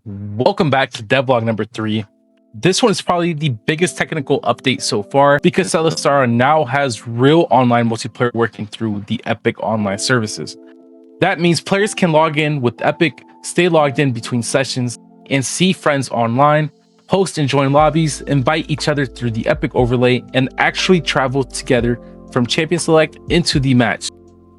Welcome back to Devlog number 3. This one is probably the biggest technical update so far because Celestara now has real online multiplayer working through the Epic online services. That means players can log in with Epic, stay logged in between sessions, and see friends online, host and join lobbies, invite each other through the Epic overlay, and actually travel together from Champion Select into the match.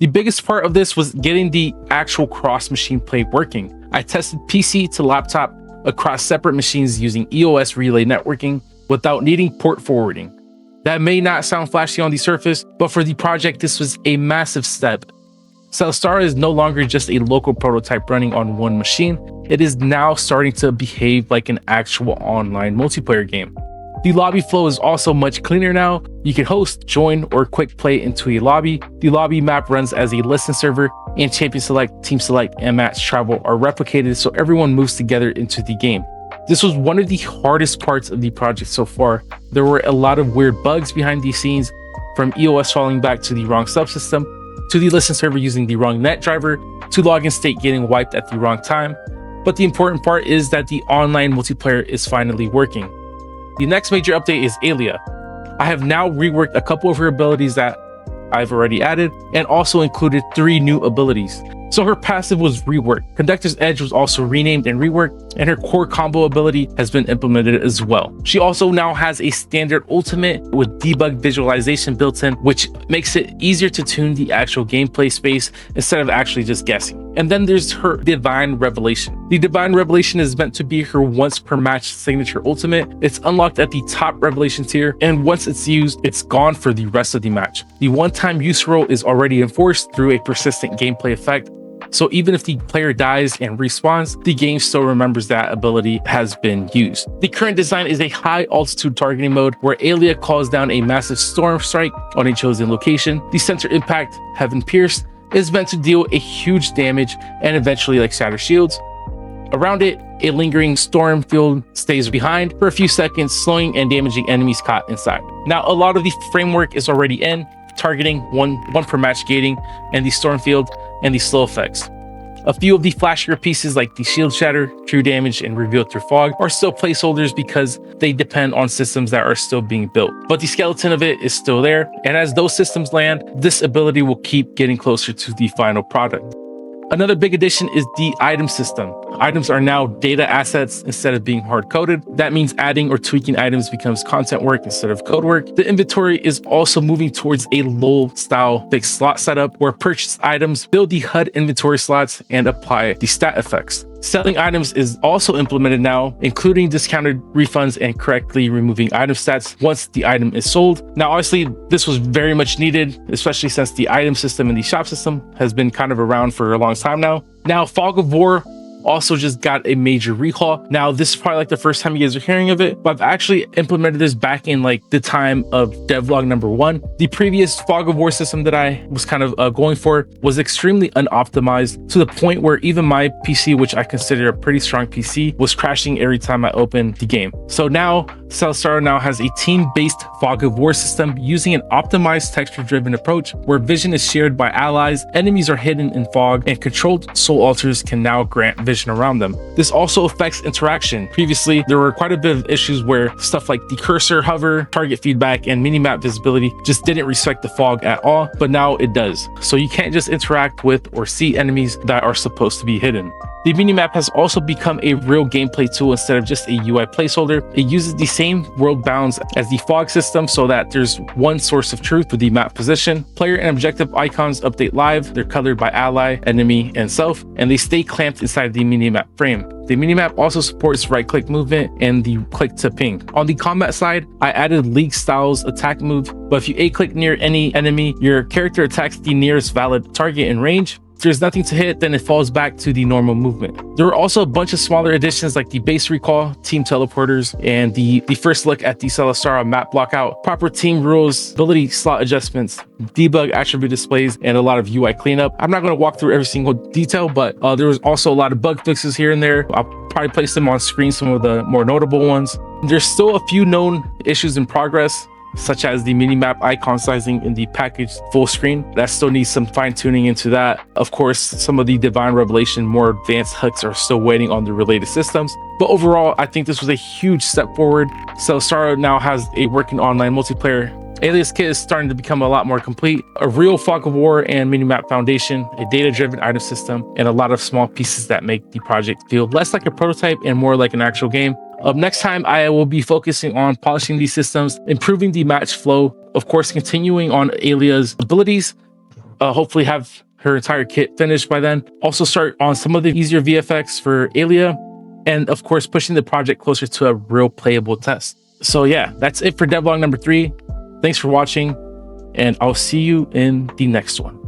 The biggest part of this was getting the actual cross-machine play working. I tested PC to laptop across separate machines using EOS relay networking without needing port forwarding. That may not sound flashy on the surface, but for the project, this was a massive step. Celestara is no longer just a local prototype running on one machine. It is now starting to behave like an actual online multiplayer game. The lobby flow is also much cleaner now. You can host, join, or quick play into a lobby. The lobby map runs as a listen server, and Champion Select, Team Select, and Match Travel are replicated so everyone moves together into the game. This was one of the hardest parts of the project so far. There were a lot of weird bugs behind the scenes, from EOS falling back to the wrong subsystem, to the listen server using the wrong net driver, to login state getting wiped at the wrong time. But the important part is that the online multiplayer is finally working. The next major update is Aelia. I have now reworked a couple of her abilities that I've already added and also included 3 new abilities. So her passive was reworked. Conductor's Edge was also renamed and reworked, and her core combo ability has been implemented as well. She also now has a standard ultimate with debug visualization built in, which makes it easier to tune the actual gameplay space instead of actually just guessing. And then there's her Divine Revelation. The Divine Revelation is meant to be her once per match signature ultimate. It's unlocked at the top Revelation tier, and once it's used, it's gone for the rest of the match. The one-time use rule is already enforced through a persistent gameplay effect. So even if the player dies and respawns, the game still remembers that ability has been used. The current design is a high altitude targeting mode where Aelia calls down a massive storm strike on a chosen location. The center impact, Heaven Pierced, is meant to deal a huge damage and eventually shatter shields. Around it, a lingering storm field stays behind for a few seconds, slowing and damaging enemies caught inside. Now, a lot of the framework is already in, targeting one per match gating, and the storm field, and the slow effects. A few of the flashier pieces like the shield shatter, true damage, and reveal through fog are still placeholders because they depend on systems that are still being built. But the skeleton of it is still there, and as those systems land, this ability will keep getting closer to the final product. Another big addition is the item system. Items are now data assets instead of being hard-coded. That means adding or tweaking items becomes content work instead of code work. The inventory is also moving towards a LoL-style fixed slot setup where purchased items build the HUD inventory slots and apply the stat effects. Selling items is also implemented now, including discounted refunds and correctly removing item stats once the item is sold. Now, obviously, this was very much needed, especially since the item system and the shop system has been kind of around for a long time now. Now, Fog of War also just got a major recall. Now, this is probably the first time you guys are hearing of it, but I've actually implemented this back in the time of Devlog number 1. The previous Fog of War system that I was kind of going for was extremely unoptimized to the point where even my PC, which I consider a pretty strong PC, was crashing every time I opened the game. So now Celestara now has a team-based Fog of War system using an optimized texture-driven approach where vision is shared by allies, enemies are hidden in fog, and controlled soul altars can now grant vision around them. This also affects interaction. Previously, there were quite a bit of issues where stuff like the cursor, hover, target feedback, and minimap visibility just didn't respect the fog at all, but now it does. So you can't just interact with or see enemies that are supposed to be hidden. The minimap has also become a real gameplay tool instead of just a UI placeholder. It uses the same world bounds as the fog system so that there's one source of truth for the map position. Player and objective icons update live. They're colored by ally, enemy, and self, and they stay clamped inside the minimap frame. The minimap also supports right-click movement and the click to ping. On the combat side, I added League Styles attack move, but if you A-click near any enemy, your character attacks the nearest valid target in range. If there's nothing to hit, then it falls back to the normal movement. There were also a bunch of smaller additions like the base recall, team teleporters, and the first look at the Celestara map blockout, proper team rules, ability slot adjustments, debug attribute displays, and a lot of UI cleanup. I'm not going to walk through every single detail, but there was also a lot of bug fixes here and there. I'll probably place them on screen, some of the more notable ones. There's still a few known issues in progress. such as the minimap icon sizing in the package full screen. That still needs some fine tuning into that. Of course, some of the Divine Revelation, more advanced hooks are still waiting on the related systems. But overall, I think this was a huge step forward. Celestara now has a working online multiplayer. Aelia's kit is starting to become a lot more complete. A real Fog of War and minimap foundation, a data-driven item system, and a lot of small pieces that make the project feel less like a prototype and more like an actual game. Next time, I will be focusing on polishing these systems, improving the match flow, of course, continuing on Aelia's abilities, hopefully have her entire kit finished by then. Also start on some of the easier VFX for Aelia, and of course, pushing the project closer to a real playable test. So yeah, that's it for devlog number 3. Thanks for watching, and I'll see you in the next one.